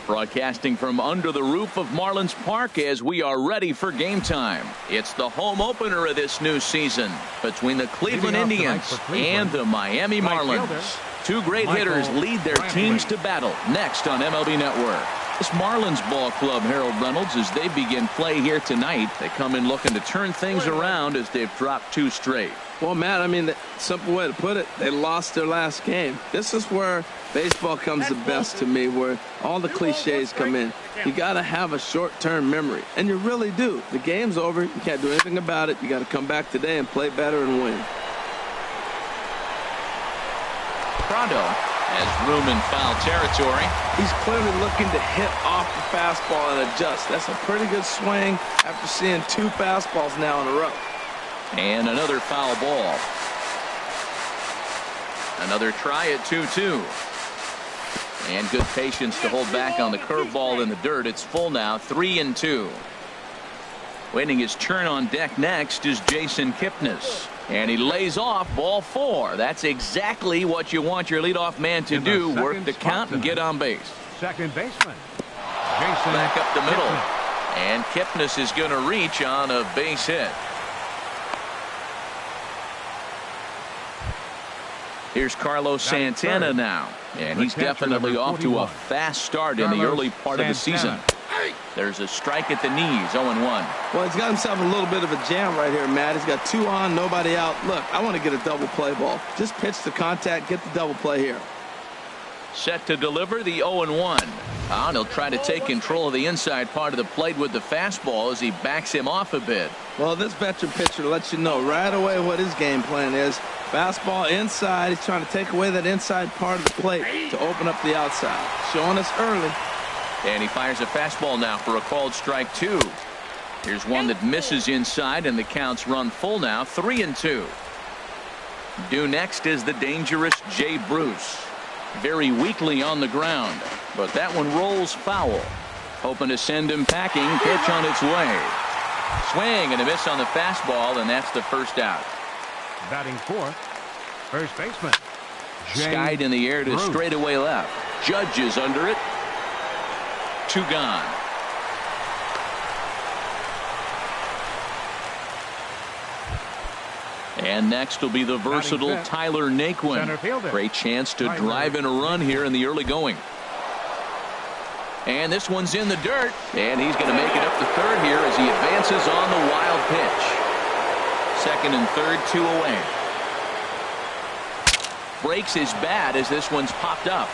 Broadcasting from under the roof of Marlins Park as we are ready for game time. It's the home opener of this new season between the Cleveland Indians and the Miami Marlins. Two great hitters lead their teams to battle next on MLB Network. This Marlins ball club, Harold Reynolds, as they begin play here tonight. They come in looking to turn things around as they've dropped two straight. Well, Matt, I mean, the simple way to put it, they lost their last game. This is where baseball comes the best to me, where all the cliches come in. You got to have a short-term memory, and you really do. The game's over. You can't do anything about it. You got to come back today and play better and win. Prado has room in foul territory. He's clearly looking to hit off the fastball and adjust. That's a pretty good swing after seeing two fastballs now in a row. And another foul ball. Another try at 2-2. And good patience to hold back on the curveball in the dirt. It's full now, 3-2. Waiting his turn on deck next is Jason Kipnis. And he lays off ball 4. That's exactly what you want your leadoff man to do. Work the count and get on base. Second baseman. Jason back up the middle. And Kipnis is going to reach on a base hit. Here's Carlos Santana now, and he's definitely off to a fast start in the early part of the season. There's a strike at the knees, 0-1. Well, he's got himself a little bit of a jam right here, Matt. He's got 2 on, nobody out. Look, I want to get a double play ball. Just pitch the contact, get the double play here. Set to deliver the 0-1. And he'll try to take control of the inside part of the plate with the fastball as he backs him off a bit. Well, this veteran pitcher lets you know right away what his game plan is. Fastball inside. He's trying to take away that inside part of the plate to open up the outside. Showing us early. And he fires a fastball now for a called strike 2. Here's one that misses inside, and the count's run full now, 3-2. Due next is the dangerous Jay Bruce. Very weakly on the ground, but that one rolls foul. Hoping to send him packing. Pitch on its way. Swing and a miss on the fastball, and that's the first out. Batting fourth, first baseman. Skied in the air to straightaway left. Judge is under it. 2 gone. And next will be the versatile Tyler Naquin. Great chance to drive in a run here in the early going. And this one's in the dirt. And he's going to make it up to third here as he advances on the wild pitch. Second and third, 2 away. Breaks his bat as this one's popped up.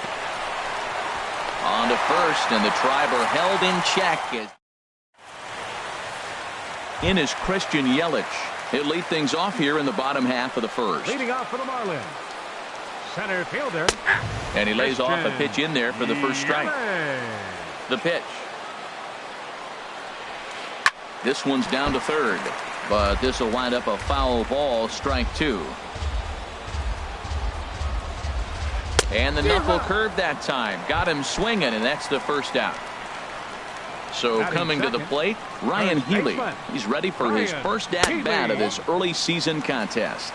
On to first, and the Triber held in check. In is Christian Yelich. He'll lead things off here in the bottom half of the first. Leading off for the Marlins, center fielder. And he lays off a pitch in there for the first strike. The pitch. This one's down to third, but this will wind up a foul ball, strike 2. And the knuckle curve that time. Got him swinging, and that's the first out. So coming to the plate, Ryan Healy. He's ready for his first at-bat of this early season contest.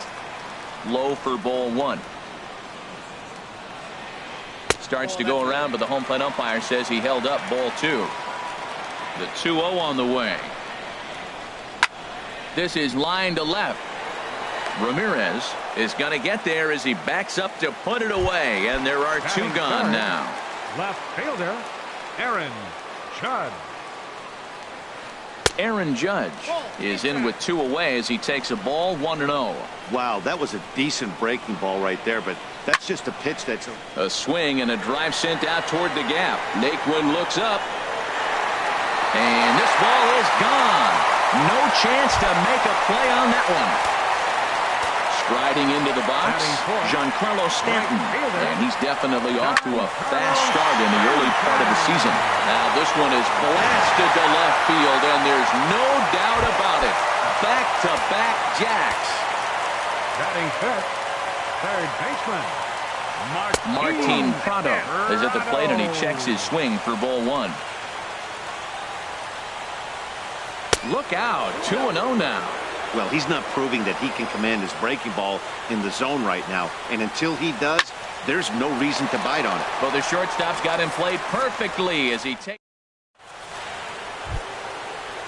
Low for ball 1. Starts to go around, but the home plate umpire says he held up ball 2. The 2-0 on the way. This is line to left. Ramirez is going to get there as he backs up to put it away, and there are 2 gone now. Left fielder, Aaron Judge. Aaron Judge is in with 2 away as he takes a ball, 1-0. Wow, that was a decent breaking ball right there, but that's just a pitch that's a swing and a drive sent out toward the gap. Naquin looks up, and this ball is gone. No chance to make a play on that one. Striding into the box, Giancarlo Stanton, and he's definitely off to a fast start in the early part of the season. Now this one is blasted to left field, and there's no doubt about it. Back-to-back jacks. Batting fifth, third baseman, Martin Prado is at the plate, and he checks his swing for ball 1. Look out, 2-0 now. Well, he's not proving that he can command his breaking ball in the zone right now. And until he does, there's no reason to bite on it. Well, the shortstop's got him played perfectly as he takes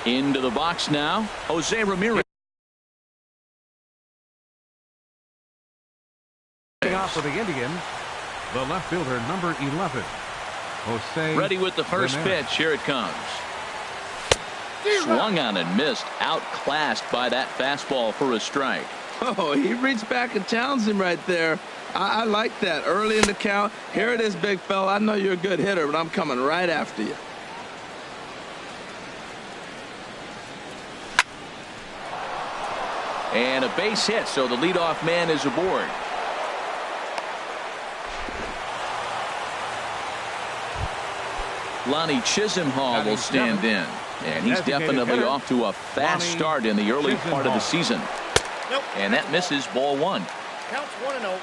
into the box now. Jose Ramirez. Off for the Indians, the left fielder, number 11, Jose. Ready with the first pitch. Here it comes. Swung on and missed. Outclassed by that fastball for a strike. Oh, he reached back and challenged him right there. I like that. Early in the count. Here it is, big fella. I know you're a good hitter, but I'm coming right after you. And a base hit, so the leadoff man is aboard. Lonnie Chisenhall will stand in. And he's definitely off to a fast start in the early part of the season. And that misses, ball one. Counts 1-0.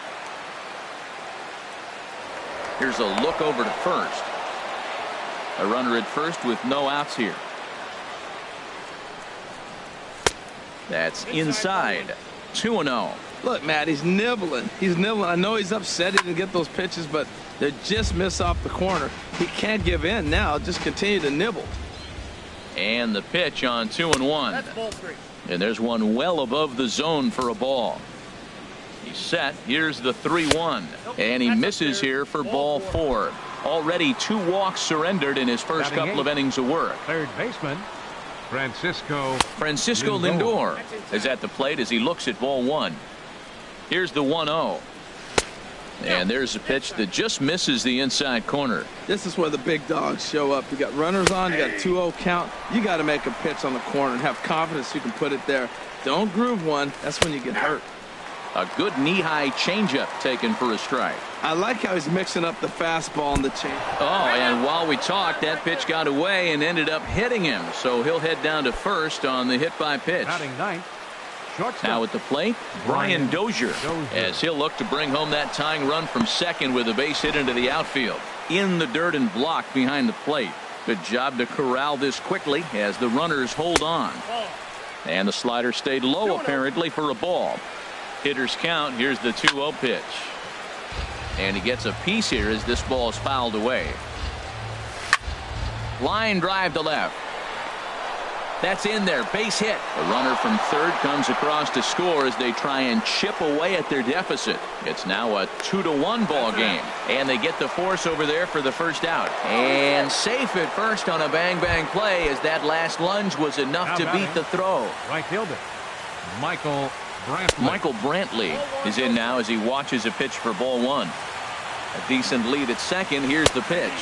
Here's a look over to first. A runner at first with no outs here. That's inside. 2-0. Look, Matt, he's nibbling. He's nibbling. I know he's upset he didn't get those pitches, but they just miss off the corner. He can't give in now. Just continue to nibble. And the pitch on 2-1. That's ball three. And there's one well above the zone for a ball. He's set. Here's the 3-1. And he misses here for ball four. Already 2 walks surrendered in his first couple of innings of work. Third baseman, Francisco Lindor is at the plate as he looks at ball one. Here's the 1-0. And there's a pitch that just misses the inside corner. This is where the big dogs show up. You got runners on, you got a 2-0 count. You got to make a pitch on the corner and have confidence you can put it there. Don't groove one. That's when you get hurt. A good knee-high changeup taken for a strike. I like how he's mixing up the fastball and the change. Oh, and while we talked, that pitch got away and ended up hitting him. So he'll head down to first on the hit by pitch. batting ninth. Shortstop. Now at the plate, Brian Dozier, as he'll look to bring home that tying run from second with a base hit into the outfield. In the dirt and blocked behind the plate. Good job to corral this quickly as the runners hold on. And the slider stayed low apparently for a ball. Hitters count. Here's the 2-0 pitch. And he gets a piece here as this ball is fouled away. Line drive to left. That's in there. Base hit. A runner from third comes across to score as they try and chip away at their deficit. It's now a 2-1 ball game. And they get the force over there for the first out. And safe at first on a bang-bang play as that last lunge was enough to beat the throw. Right fielder, Michael Brantley is in now as he watches a pitch for ball one. A decent lead at second. Here's the pitch.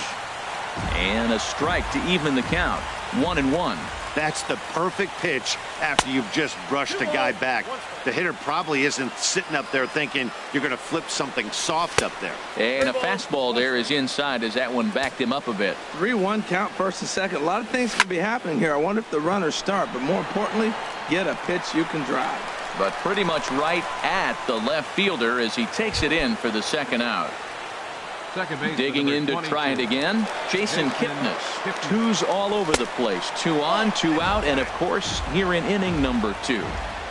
And a strike to even the count. 1-1. That's the perfect pitch after you've just brushed a guy back. The hitter probably isn't sitting up there thinking you're going to flip something soft up there. And a fastball there is inside as that one backed him up a bit. 3-1 count, first and second. A lot of things can be happening here. I wonder if the runners start, but more importantly, get a pitch you can drive. But pretty much right at the left fielder as he takes it in for the second out. Digging in to try it again, Jason Kipnis. 2s all over the place. 2 on, 2 out, and of course here in inning number 2.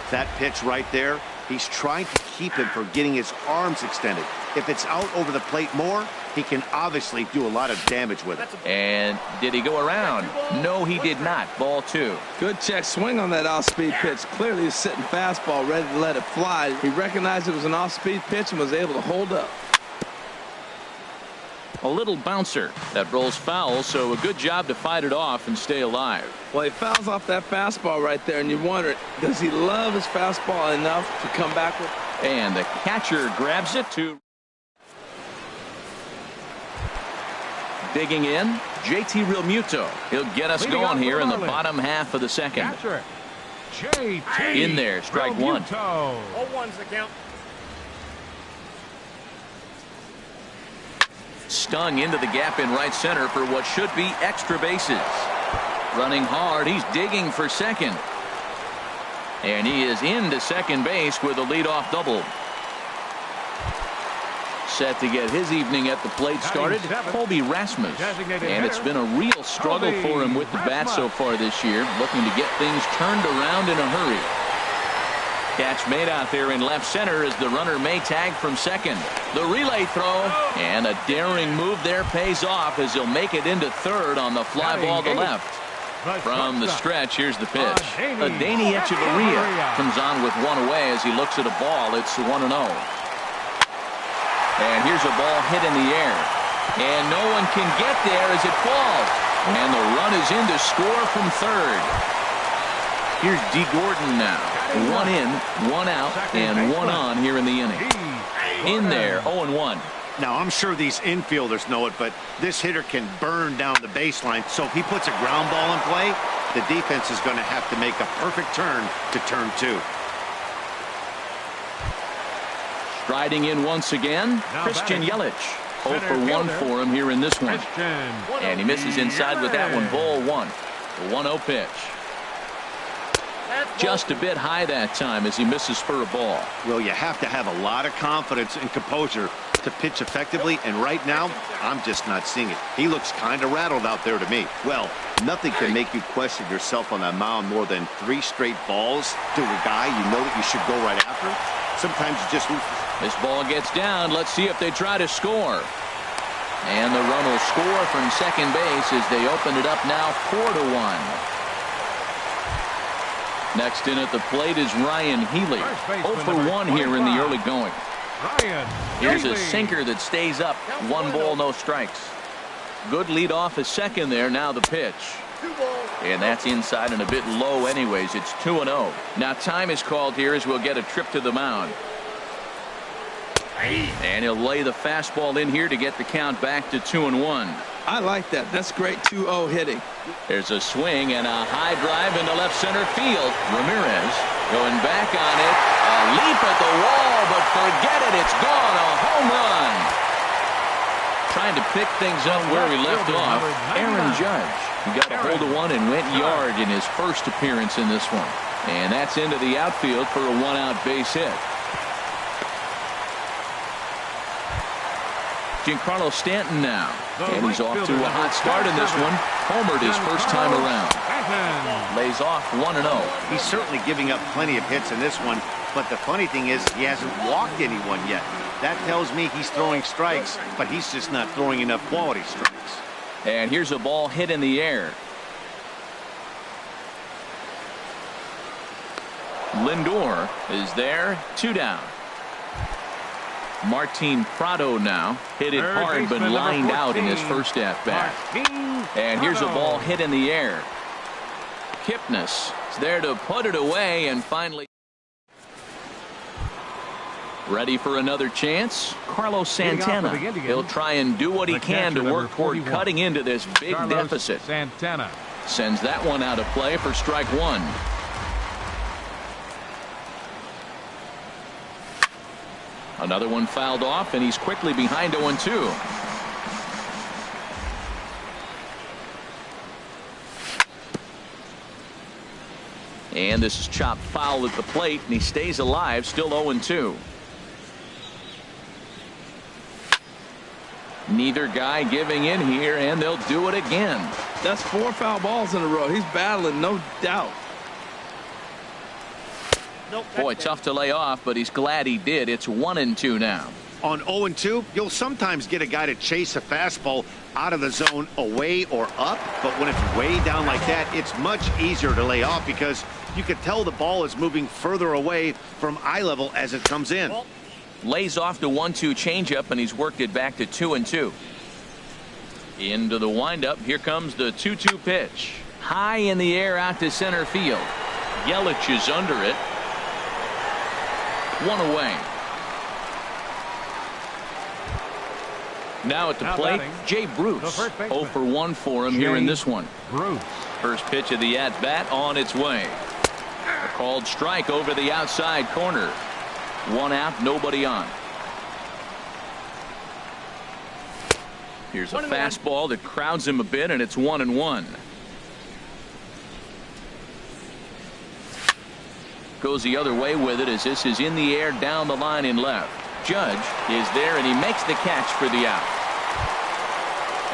That pitch right there, he's trying to keep him from getting his arms extended. If it's out over the plate more, he can obviously do a lot of damage with it. And did he go around? No, he did not. Ball 2. Good check swing on that off-speed pitch. Clearly he's sitting fastball ready to let it fly. He recognized it was an off-speed pitch and was able to hold up. A little bouncer that rolls foul, so a good job to fight it off and stay alive. Well, he fouls off that fastball right there, and you wonder, does he love his fastball enough to come back with? And the catcher grabs it to. Digging in, JT Realmuto. He'll get us going here in the bottom half of the second. catcher, JT In there, strike one. 0-1's the count. Stung into the gap in right center for what should be extra bases. Running hard, he's digging for second. And he is into second base with a leadoff double. Set to get his evening at the plate started, Colby Rasmus. And it's been a real struggle for him with the bat so far this year, looking to get things turned around in a hurry. Catch made out there in left center as the runner may tag from second. The relay throw and a daring move there pays off as he'll make it into third on the fly ball to left. From the stretch, here's the pitch. Adani Echeverria comes on with one away as he looks at a ball. It's 1-0. And here's a ball hit in the air. And no one can get there as it falls. And the run is in to score from third. Here's D. Gordon now. 1 in, 1 out, and 1 on here in the inning. In there, 0-1. Now, I'm sure these infielders know it, but this hitter can burn down the baseline. So if he puts a ground ball in play, the defense is going to have to make a perfect turn to turn 2. Striding in once again, Christian Yelich. 0 for 1 for him here in this one. And he misses inside with that one. Ball 1. The 1-0 pitch. Just a bit high that time as he misses for a ball. Well, you have to have a lot of confidence and composure to pitch effectively, and right now, I'm just not seeing it. He looks kind of rattled out there to me. Well, nothing can make you question yourself on that mound more than 3 straight balls to a guy you know that you should go right after. Sometimes you just lose. This ball gets down. Let's see if they try to score. And the run will score from second base as they open it up now 4-1. Next in at the plate is Ryan Healy. 0 for 1 here in the early going. Here's a sinker that stays up. 1 ball, no strikes. Good lead off a second there. Now the pitch. And that's inside and a bit low anyways. It's 2-0. Now time is called here as we'll get a trip to the mound. And he'll lay the fastball in here to get the count back to 2-1. I like that. That's great 2-0 hitting. There's a swing and a high drive into left center field. Ramirez going back on it. A leap at the wall, but forget it. It's gone. A home run. Trying to pick things up where we left off. Aaron Judge. He got a hold of one and went yard in his first appearance in this one. And that's into the outfield for a 1-out base hit. Giancarlo Stanton now. And he's off to a hot start in this one. Homered his first time around. Lays off 1-0. He's certainly giving up plenty of hits in this one, but the funny thing is he hasn't walked anyone yet. That tells me he's throwing strikes, but he's just not throwing enough quality strikes. And here's a ball hit in the air. Lindor is there. 2 down. Martin Prado now hit it hard but lined out in his first at bat. And here's a ball hit in the air. Kipnis is there to put it away and finally ready for another chance. Carlos Santana. He'll try and do what he can to work toward cutting into this big deficit. Santana sends that one out of play for strike 1. Another one fouled off, and he's quickly behind 0-2. And this is chopped foul at the plate, and he stays alive, still 0-2. Neither guy giving in here, and they'll do it again. That's 4 foul balls in a row. He's battling, no doubt. Boy, tough to lay off, but he's glad he did. It's 1-2 now. On 0-2, you'll sometimes get a guy to chase a fastball out of the zone away or up, but when it's way down like that, it's much easier to lay off because you can tell the ball is moving further away from eye level as it comes in. Lays off the 1-2 changeup, and he's worked it back to 2-2. Into the windup. Here comes the 2-2 pitch. High in the air out to center field. Yelich is under it. 1 away. Now at the plate, Jay Bruce. 0 for 1 for him here in this one. First pitch of the at-bat on its way. A called strike over the outside corner. 1 out, nobody on. Here's a fastball that crowds him a bit, and it's 1-1. Goes the other way with it as this is in the air down the line in left. Judge is there, and he makes the catch for the out.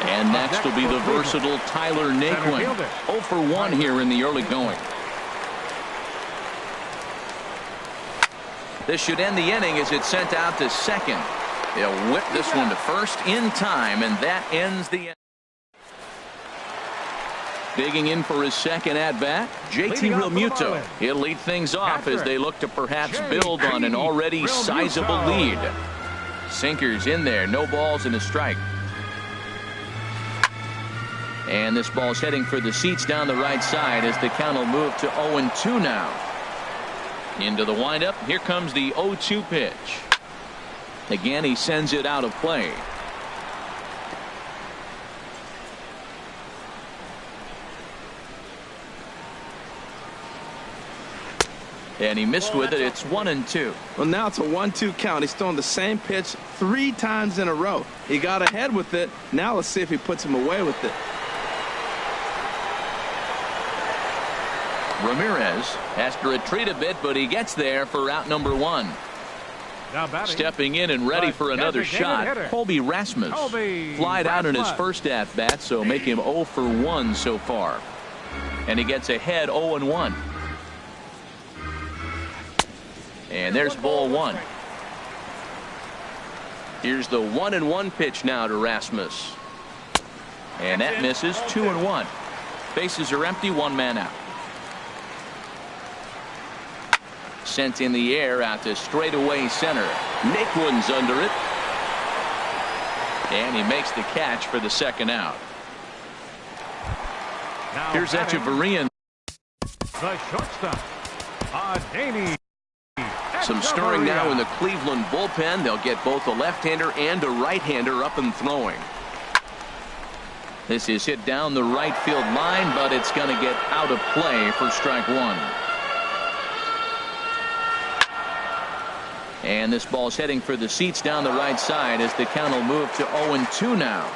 And next will be the versatile Tyler Naquin. 0 for 1 here in the early going. This should end the inning as it's sent out to second. They'll whip this one to first in time, and that ends the inning. Digging in for his second at-bat, JT Realmuto. He'll lead things off as they look to perhaps build on an already sizable lead. Sinkers in there, no balls and a strike. And this ball's heading for the seats down the right side as the count will move to 0-2 now. Into the windup. Here comes the 0-2 pitch. Again, he sends it out of play. And he missed with it. It's 1-2. Well, now it's a 1-2 count. He's throwing the same pitch 3 times in a row. He got ahead with it. Now let's see if he puts him away with it. Ramirez has to retreat a bit, but he gets there for out number 1. Stepping in and ready for another shot, Colby Rasmus. Flied out in his first at-bat, so make him 0 for 1 so far. And he gets ahead 0-1. And there's ball 1. Here's the 1-1 pitch now to Rasmus. And that misses. 2-1. Bases are empty, 1 man out. Sent in the air out to straightaway center. Naquin's under it. And he makes the catch for the second out. Here's Echeverria. The shortstop, Adeiny. Some stirring now in the Cleveland bullpen. They'll get both a left-hander and a right-hander up and throwing. This is hit down the right field line, but it's going to get out of play for strike 1. And this ball's heading for the seats down the right side as the count will move to 0-2 now.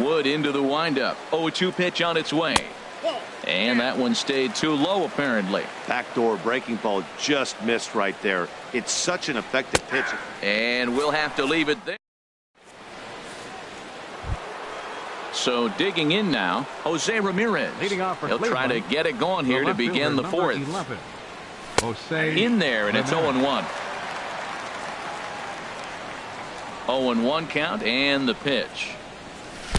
Wood into the windup. 0-2 pitch on its way. And that one stayed too low, apparently. Backdoor breaking ball just missed right there. It's such an effective pitch. And we'll have to leave it there. So digging in now, Jose Ramirez. He'll try to get it going here to begin the 4th. In there, and it's 0-1. 0-1 count, and the pitch.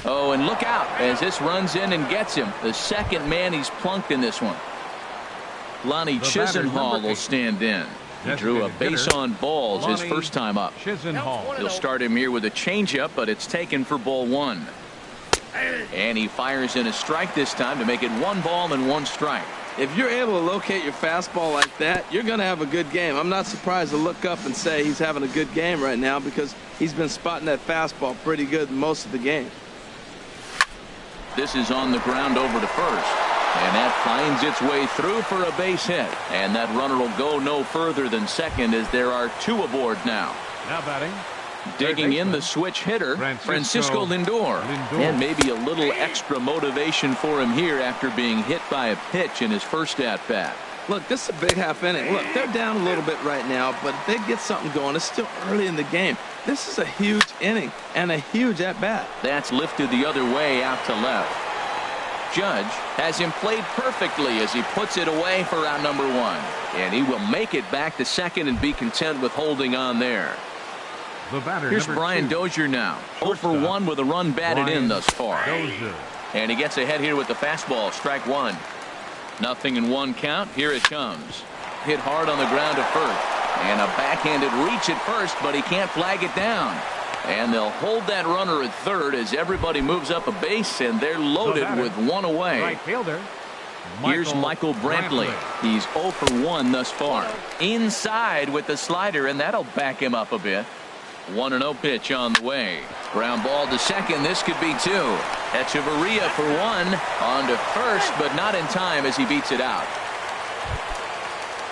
Oh, and look out as this runs in and gets him. The second man he's plunked in this one. Lonnie Chisenhall will stand in. He drew a base on balls his first time up. He'll start him here with a changeup, but it's taken for ball 1. And he fires in a strike this time to make it 1 ball and 1 strike. If you're able to locate your fastball like that, you're going to have a good game. I'm not surprised to look up and say he's having a good game right now because he's been spotting that fastball pretty good most of the game. This is on the ground over to first. And that finds its way through for a base hit. And that runner will go no further than second as there are 2 aboard now. Now batting. Digging in the switch hitter, Francisco Lindor. And maybe a little extra motivation for him here after being hit by a pitch in his first at-bat. Look, this is a big half inning. Look, they're down a little bit right now, but if they get something going, it's still early in the game. This is a huge inning and a huge at-bat. That's lifted the other way out to left. Judge has him played perfectly as he puts it away for out number 1. And he will make it back to second and be content with holding on there. Here's Brian Dozier now. 0 for 1 with a run batted in thus far. And he gets ahead here with the fastball. Strike 1. 0-1 count. Here it comes. Hit hard on the ground to first. And a backhanded reach at first, but he can't flag it down. And they'll hold that runner at third as everybody moves up a base, and they're loaded with 1 away. Right fielder. Here's Michael Brantley. He's 0 for 1 thus far. Inside with the slider, and that'll back him up a bit. 1-0 pitch on the way. Ground ball to second. This could be 2. Echeverria for 1. On to first, but not in time as he beats it out.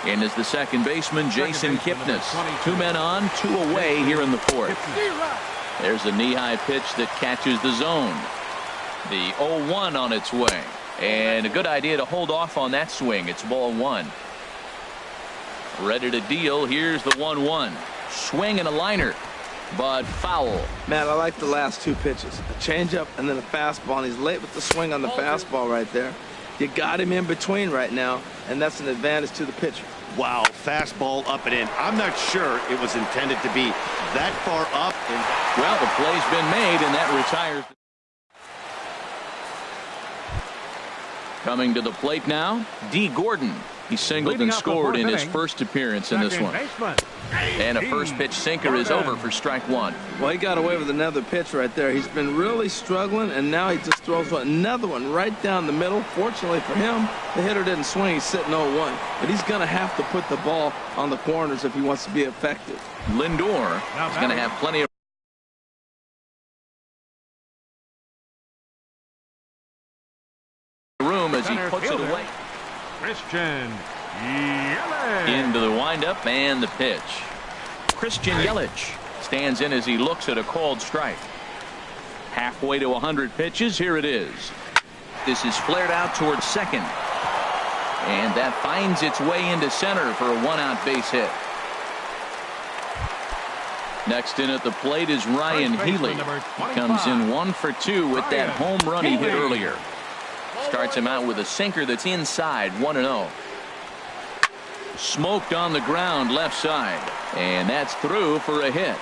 In is the second baseman, Jason Kipnis. 2 men on, 2 away here in the 4th. There's a knee-high pitch that catches the zone. The 0-1 on its way. And a good idea to hold off on that swing. It's ball 1. Ready to deal. Here's the 1-1. Swing and a liner. But foul. Man, I like the last 2 pitches. A changeup and then a fastball. And he's late with the swing on the fastball right there. You got him in between right now, and that's an advantage to the pitcher. Wow, fastball up and in. I'm not sure it was intended to be that far up. Well, the play's been made, and that retires. Coming to the plate now, D. Gordon. He singled and scored in his first appearance in this one. And a first pitch sinker is over for strike one. Well, he got away with another pitch right there. He's been really struggling, and now he just throws another one right down the middle. Fortunately for him, the hitter didn't swing. He's sitting 0-1. But he's going to have to put the ball on the corners if he wants to be effective. Lindor is going to have plenty of room as he puts it away. Christian Yelich. Into the windup and the pitch. Christian Yelich stands in as he looks at a called strike. Halfway to 100 pitches. Here it is. This is flared out towards second. And that finds its way into center for a one-out base hit. Next in at the plate is Ryan Healy. He comes in 1 for 2 with that home run he hit earlier. Starts him out with a sinker that's inside, 1-0. Smoked on the ground left side, and that's through for a hit.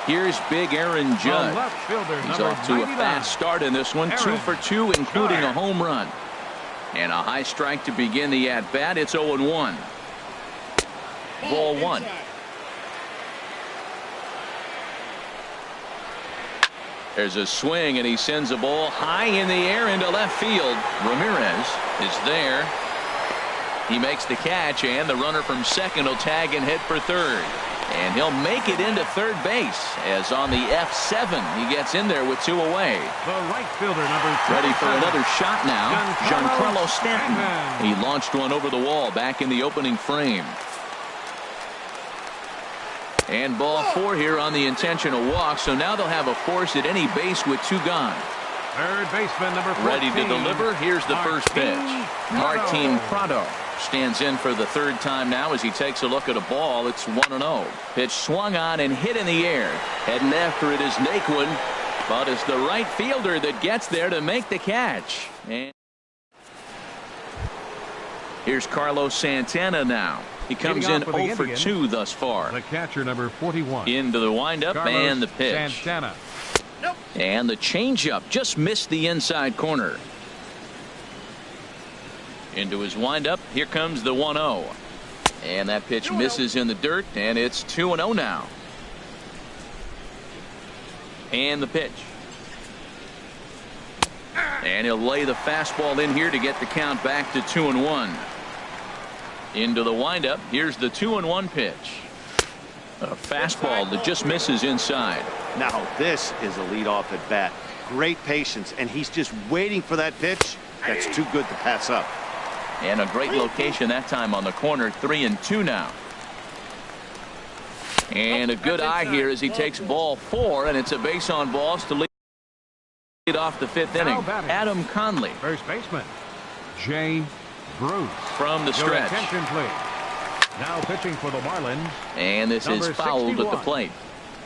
Here's big Aaron Judge. He's off to a fast start in this one, 2 for 2, including a home run. And a high strike to begin the at-bat. It's 0-1. Ball one. There's a swing, and he sends a ball high in the air into left field. Ramirez is there. He makes the catch, and the runner from second will tag and hit for third. And he'll make it into third base, as on the F7 he gets in there with 2 away. The right fielder, number 27. Ready for another shot now. Giancarlo Stanton. He launched one over the wall back in the opening frame. And ball 4 here on the intentional walk, so now they'll have a force at any base with 2 gone. Third baseman, number 14. Ready to deliver. Here's the first pitch. Martin Prado stands in for the third time now as he takes a look at a ball. It's 1-0. Pitch swung on and hit in the air. Heading after it is Naquin, but it's the right fielder that gets there to make the catch. And here's Carlos Santana now. He comes in 0 for 2 thus far. The catcher, number 41. Into the windup and the pitch. Santana. And the changeup just missed the inside corner. Into his windup. Here comes the 1-0. And that pitch misses in the dirt, and it's 2-0 now. And the pitch. And he'll lay the fastball in here to get the count back to 2-1. Into the windup. Here's the 2-1 pitch. A fastball that just misses inside. Now this is a leadoff at bat. Great patience, and he's just waiting for that pitch. That's too good to pass up. And a great location that time on the corner. 3-2 now. And a good eye here as he takes ball 4, and it's a base on balls to lead off the 5th inning. Adam Conley. First baseman, Jay Bruce. From the stretch. Attention, please. Now pitching for the Marlins. And this is fouled 61. At the plate.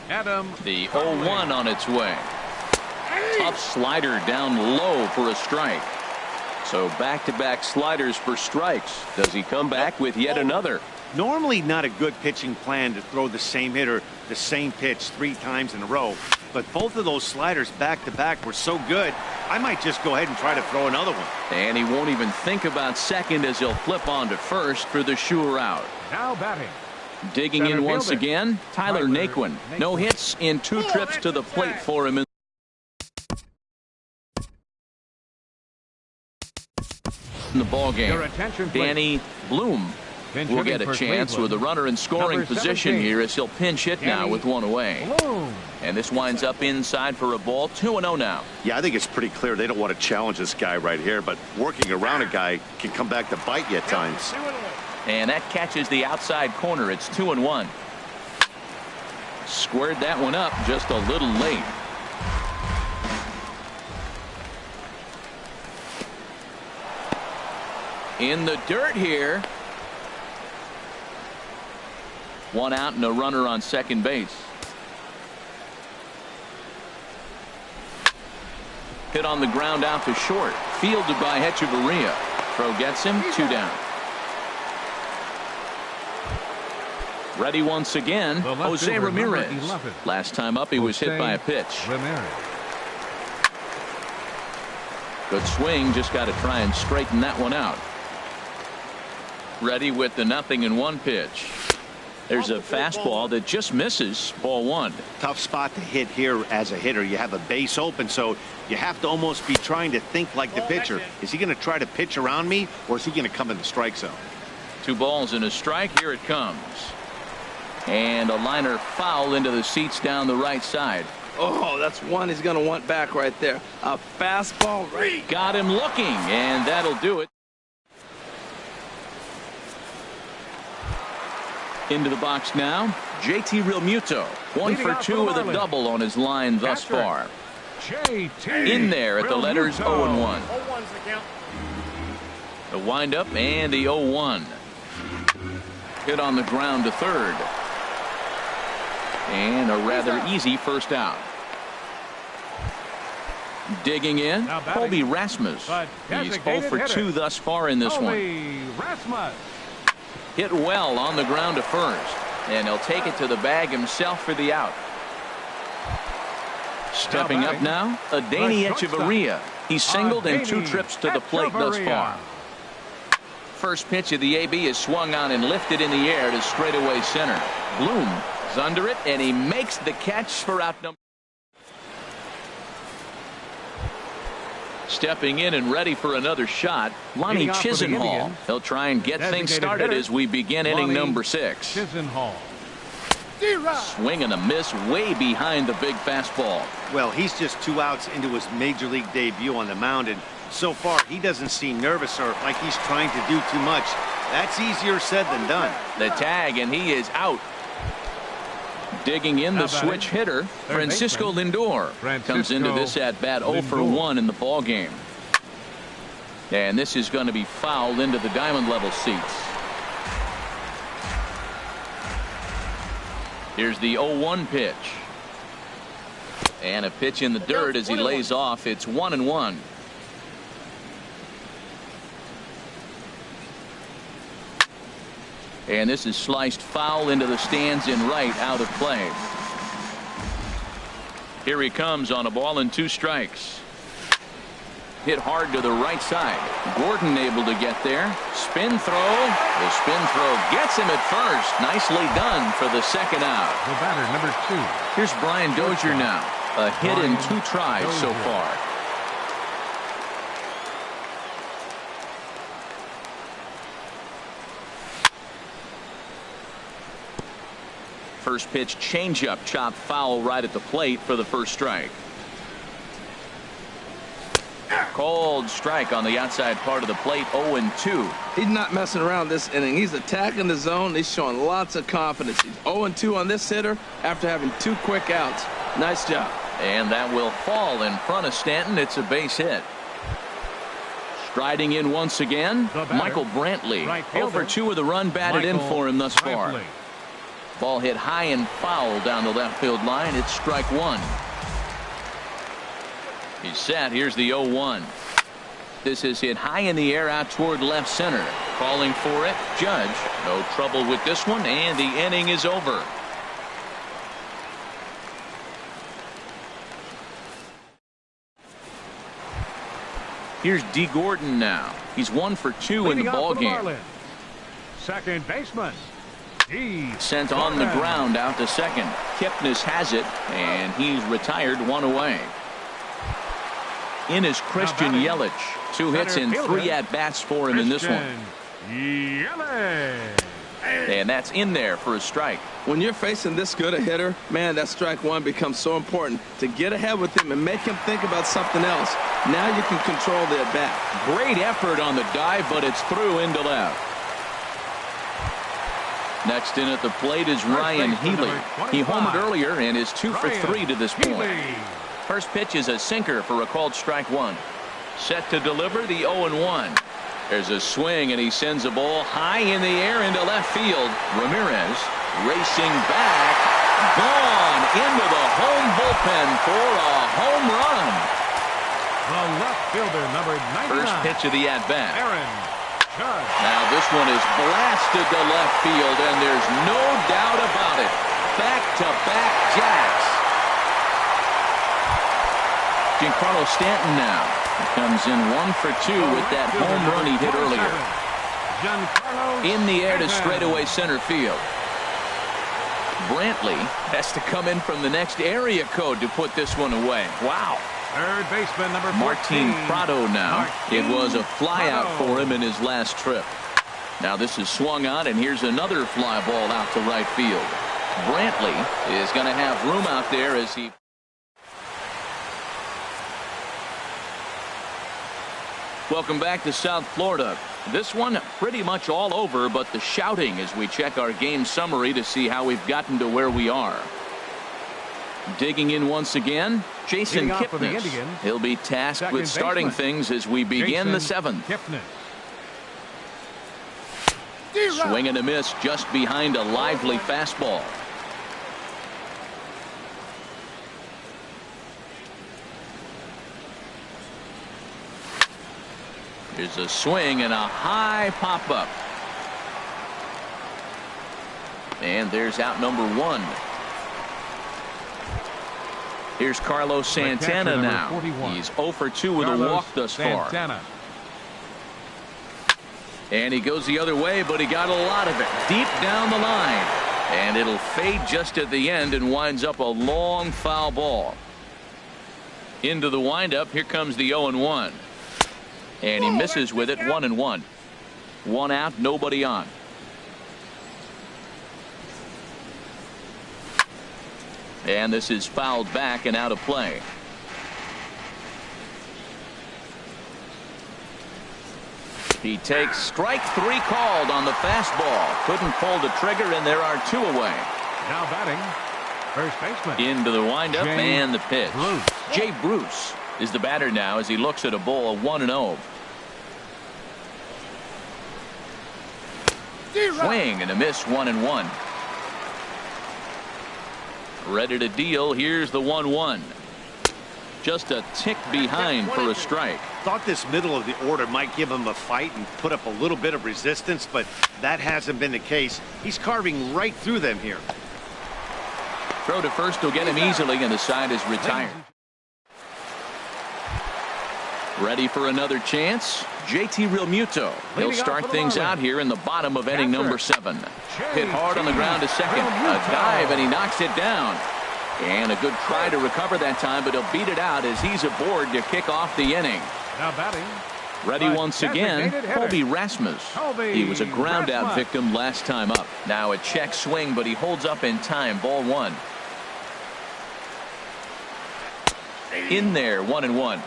Adam. The 0-1 on its way. Tough slider down low for a strike. So back-to-back sliders for strikes. Does he come back with yet another? Normally not a good pitching plan to throw the same hitter the same pitch 3 times in a row. But both of those sliders back-to-back were so good, I might just go ahead and try to throw another one. And he won't even think about second as he'll flip on to first for the sure out. Now batting. Digging in once again, Tyler Naquin. No hits in 2 trips to the plate for him in the ball game. Danny Bloom will get a chance with a runner in scoring position here as he'll pinch hit now with 1 away. And this winds up inside for a ball. 2-0 now. Yeah, I think it's pretty clear they don't want to challenge this guy right here, but working around a guy can come back to bite you at times. And that catches the outside corner. It's 2-1. Squared that one up just a little late. In the dirt here. 1 out and a runner on second base. Hit on the ground out to short. Fielded by Hechavarria. Throw gets him. 2 down. Ready once again, Jose Ramirez. Last time up, he was hit by a pitch. Good swing, just got to try and straighten that one out. Ready with the 0-1 pitch. There's a fastball that just misses. Ball 1. Tough spot to hit here as a hitter. You have a base open, so you have to almost be trying to think like the pitcher. Is he going to try to pitch around me, or is he going to come in the strike zone? 2 balls and a strike. Here it comes. And a liner foul into the seats down the right side. Oh, that's one he's going to want back right there. A fastball. Got him looking, and that'll do it. Into the box now, JT Realmuto. 1 for 2 with a double on his line thus far. In there at the letters 0-1. The windup and the 0-1. Hit on the ground to third. And a rather easy first out. Digging in, Colby Rasmus. He's 0 for 2 thus far in this one. Hit well on the ground to first. And he'll take it to the bag himself for the out. Stepping up now, Adeiny Hechavarria. He's singled in 2 trips to the plate thus far. First pitch of the AB is swung on and lifted in the air to straightaway center. Bloom is under it, and he makes the catch for out number. Stepping in and ready for another shot, Lonnie Chisenhall. He'll try and get things started as we begin inning number 6. Swing and a miss way behind the big fastball. Well, he's just 2 outs into his major league debut on the mound, and so far he doesn't seem nervous or like he's trying to do too much. That's easier said than done. The tag, and he is out. Digging in, the switch hitter, Francisco Lindor, comes into this at bat 0 for 1 in the ball game. And this is going to be fouled into the diamond level seats. Here's the 0-1 pitch. And a pitch in the dirt as he lays off. It's 1-1. And this is sliced foul into the stands in right, out of play. Here he comes on a ball and 2 strikes. Hit hard to the right side. Gordon able to get there. Spin throw. The spin throw gets him at first. Nicely done for the second out. The batter, number 2. Here's Brian Dozier now. A hit in 2 tries so far. First pitch changeup, chopped foul right at the plate for the first strike. Cold strike on the outside part of the plate. 0-2. He's not messing around this inning. He's attacking the zone. He's showing lots of confidence. He's 0-2 on this hitter after having 2 quick outs. Nice job. And that will fall in front of Stanton. It's a base hit. Striding in once again, Michael Brantley. 0 for 2 with a run batted in for him thus far. Ball hit high and foul down the left field line. It's strike 1. He's set. Here's the 0-1. This is hit high in the air out toward left center. Calling for it, Judge. No trouble with this one, and the inning is over. Here's D. Gordon now. He's 1 for 2 in the ball game. Second baseman. Sent on the ground out to second. Kipnis has it, and he's retired 1 away. In is Christian Yelich. 2 hits and 3 at-bats for him in this one. And that's in there for a strike. When you're facing this good a hitter, man, that strike 1 becomes so important to get ahead with him and make him think about something else. Now you can control the at-bat. Great effort on the dive, but it's through into left. Next in at the plate is Ryan Healy. He homered earlier and is 2 for 3 to this point. First pitch is a sinker for a called strike 1. Set to deliver the 0-1. There's a swing, and he sends a ball high in the air into left field. Ramirez racing back. Gone into the home bullpen for a home run. The left fielder, number 99. First pitch of the at-bat. Aaron Judge. Now this one is blasted to left field, and there's no doubt about it. Back-to-back jacks. Giancarlo Stanton now. He comes in 1 for 2 with that home run he hit earlier. In the air to straightaway center field. Brantley has to come in from the next area code to put this one away. Wow. Third baseman, number 14. Martin Prado now. It was a flyout for him in his last trip. Now this is swung on, and here's another fly ball out to right field. Brantley is going to have room out there as he... Welcome back to South Florida. This one pretty much all over, but the shouting as we check our game summary to see how we've gotten to where we are. Digging in once again, Jason Kipnis. He'll be tasked with starting things as we begin the 7th. Swing and a miss just behind a lively fastball. There's a swing and a high pop-up. And there's out number 1. Here's Carlos Santana now. 41. He's 0 for 2 with a walk thus far. And he goes the other way, but he got a lot of it deep down the line. And it'll fade just at the end and winds up a long foul ball. Into the windup, here comes the 0-1. And he misses with it. 1-1. 1 out, nobody on. And this is fouled back and out of play. He takes strike 3 called on the fastball. Couldn't pull the trigger, and there are 2 away. Now batting, first baseman. Into the windup and the pitch. Bruce. Jay Bruce is the batter now as he looks at a ball of 1-0. Swing and a miss. 1-1. Ready to deal. Here's the 1-1. Just a tick behind for a strike. Thought this middle of the order might give him a fight and put up a little bit of resistance, but that hasn't been the case. He's carving right through them here. Throw to first will get him easily, and the side is retired. Ready for another chance. JT Realmuto. He'll start things out here in the bottom of inning number 7. Hit hard on the ground to second. A dive, and he knocks it down. And a good try to recover that time, but he'll beat it out as he's aboard to kick off the inning. Now batting. Ready once again, Colby Rasmus. He was a ground out victim last time up. Now a check swing, but he holds up in time. Ball 1. In there. 1-1.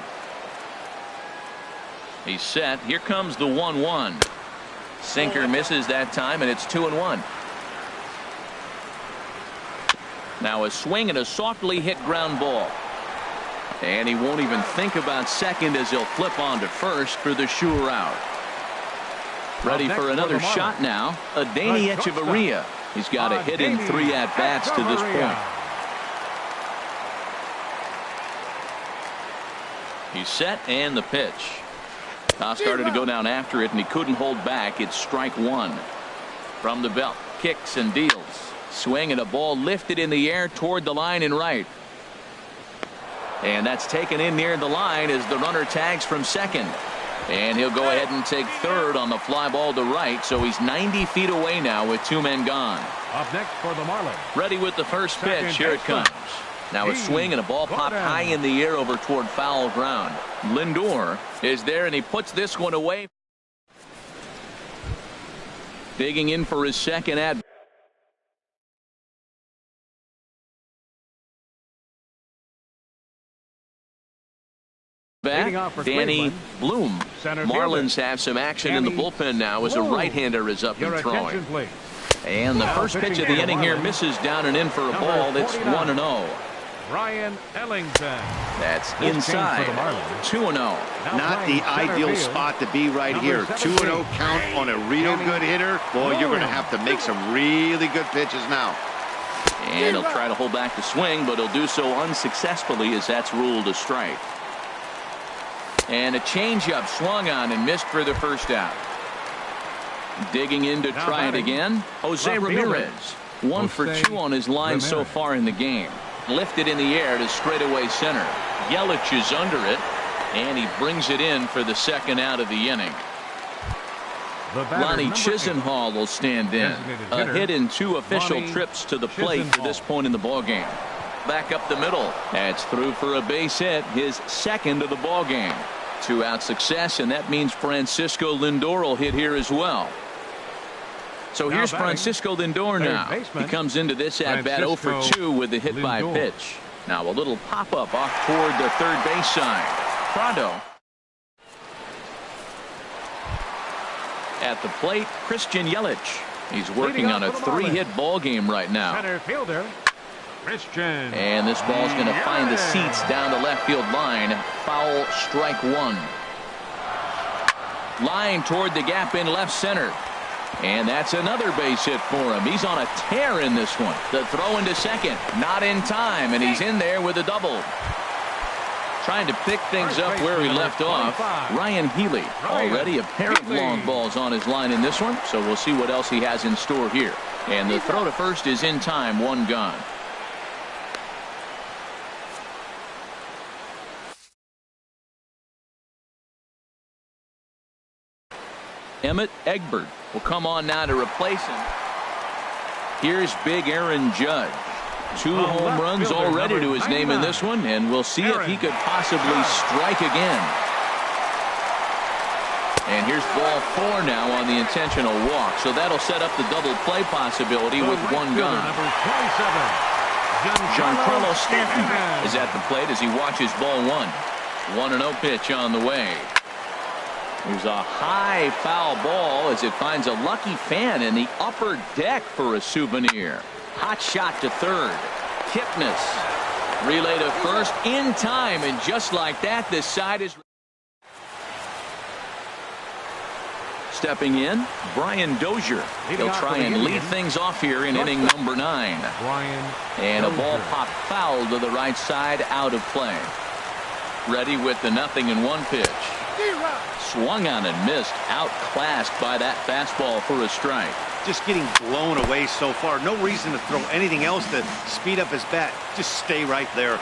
He's set. Here comes the 1-1. Sinker misses that time, and it's 2-1. Now a swing and a softly hit ground ball. And he won't even think about second as he'll flip on to first for the sure out. Ready for another shot now. Adeiny Echeverria. He's got a hit in 3 at-bats to this point. He's set, and the pitch. Now started to go down after it, and he couldn't hold back. It's strike 1. From the belt, kicks and deals. Swing and a ball lifted in the air toward the line and right. And that's taken in near the line as the runner tags from second. And he'll go ahead and take third on the fly ball to right, so he's 90 feet away now with 2 men gone. Up next for the Marlins. Ready with the first pitch. Here it comes. Now a swing and a ball popped high in the air over toward foul ground. Lindor is there, and he puts this one away. Digging in for his second at bat. Danny Bloom. Marlins have some action in the bullpen now as a right-hander is up and throwing. And the first pitch of the inning here misses down and in for a ball. It's 1-0. Ryan Ellington. That's inside. 2-0. Not the ideal spot to be right here. 2-0 count on a real good hitter. Boy, you're going to have to make some really good pitches now. And he'll try to hold back the swing, but he'll do so unsuccessfully as that's ruled a strike. And a changeup swung on and missed for the first out. Digging in to try it again, Jose Ramirez. 1 for 2 on his line so far in the game. Lifted in the air to straightaway center. Yelich is under it, and he brings it in for the second out of the inning. Lonnie Chisenhall will stand in. A hit in 2 official trips to the plate to this point in the ballgame. Back up the middle. That's through for a base hit, his second of the ballgame. 2-out success, and that means Francisco Lindor will hit here as well. So here's Francisco Lindor now. He comes into this at-bat 0 for 2 with the hit by pitch. Now a little pop-up off toward the third base side. Prado. At the plate, Christian Yelich. He's working on a 3-hit ball game right now. Center fielder, Christian. And this ball's going to find the seats down the left field line. Foul, strike 1. Line toward the gap in left center. And that's another base hit for him. He's on a tear in this one. The throw into second. Not in time, and he's in there with a double. Trying to pick things up where he left off. Ryan Healy. Already a pair of long balls on his line in this one, so we'll see what else he has in store here. And the throw to first is in time, 1 gone. Emmett Egbert will come on now to replace him. Here's big Aaron Judge. 2 home runs already to his name in this one, and we'll see if he could possibly strike again. And here's ball 4 now on the intentional walk, so that'll set up the double play possibility with 1 gone. Giancarlo Stanton is at the plate as he watches ball 1. 1-0 pitch on the way. There's a high foul ball as it finds a lucky fan in the upper deck for a souvenir. Hot shot to third. Kipnis. Relay to first in time, and just like that, this side is. Stepping in, Brian Dozier. He'll try and lead things off here in inning number 9. And a ball popped foul to the right side, out of play. Ready with the 0-1 pitch. Swung on and missed, outclassed by that fastball for a strike. Just getting blown away so far. No reason to throw anything else to speed up his bat. Just stay right there.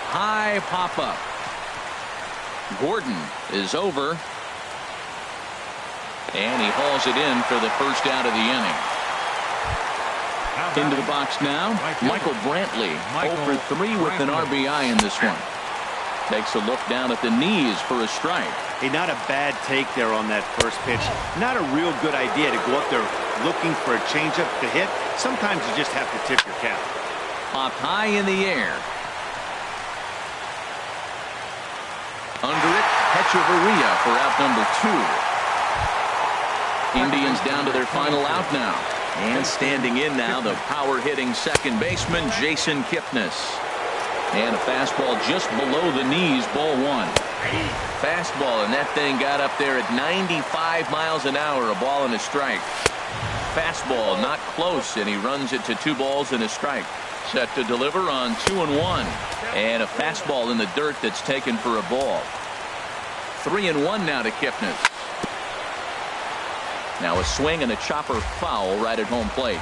High pop-up. Gordon is over. And he hauls it in for the first out of the inning. Into the box now, Michael Brantley. 0 for 3 with an RBI in this one. Takes a look down at the knees for a strike. Hey, not a bad take there on that first pitch. Not a real good idea to go up there looking for a changeup to hit. Sometimes you just have to tip your cap. Popped high in the air. Under it, Hechavarria for out number 2. Indians down to their final out now. And standing in now, the power-hitting second baseman, Jason Kipnis. And a fastball just below the knees, ball 1. Fastball, and that thing got up there at 95 miles an hour, a ball and a strike. Fastball not close, and he runs it to 2 balls and a strike. Set to deliver on 2-1. And a fastball in the dirt that's taken for a ball. 3-1 now to Kipnis. Now a swing and a chopper foul right at home plate.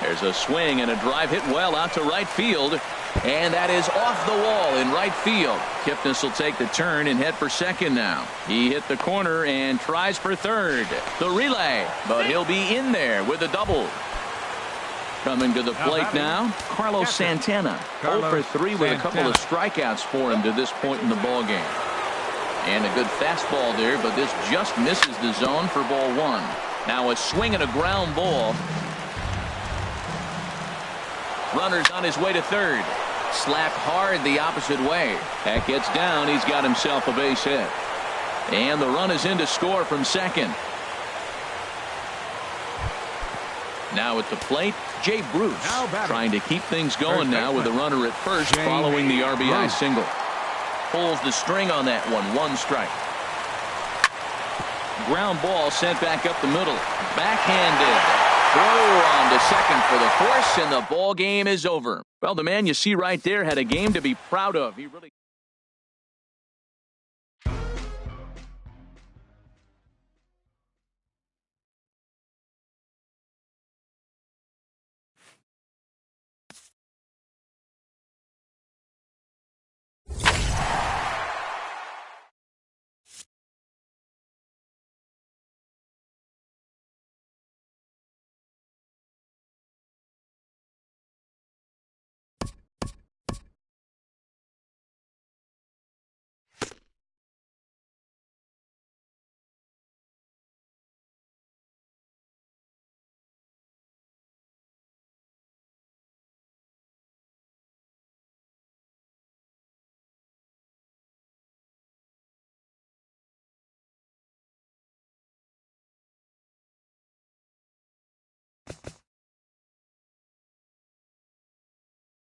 There's a swing and a drive hit well out to right field. And that is off the wall in right field. Kipnis will take the turn and head for second now. He hit the corner and tries for third. The relay, but he'll be in there with a double. Coming to the plate now, Carlos Santana. 0 for 3 with a couple of strikeouts for him to this point in the ballgame. And a good fastball there, but this just misses the zone for ball 1. Now a swing and a ground ball. Runner's on his way to third. Slapped hard the opposite way. That gets down. He's got himself a base hit. And the run is in to score from second. Now at the plate, Jay Bruce trying to keep things going now with a runner at first following the RBI single. Pulls the string on that one. 1 strike. Ground ball sent back up the middle. Backhanded. Throw on to second for the force, and the ball game is over. Well, the man you see right there had a game to be proud of. He really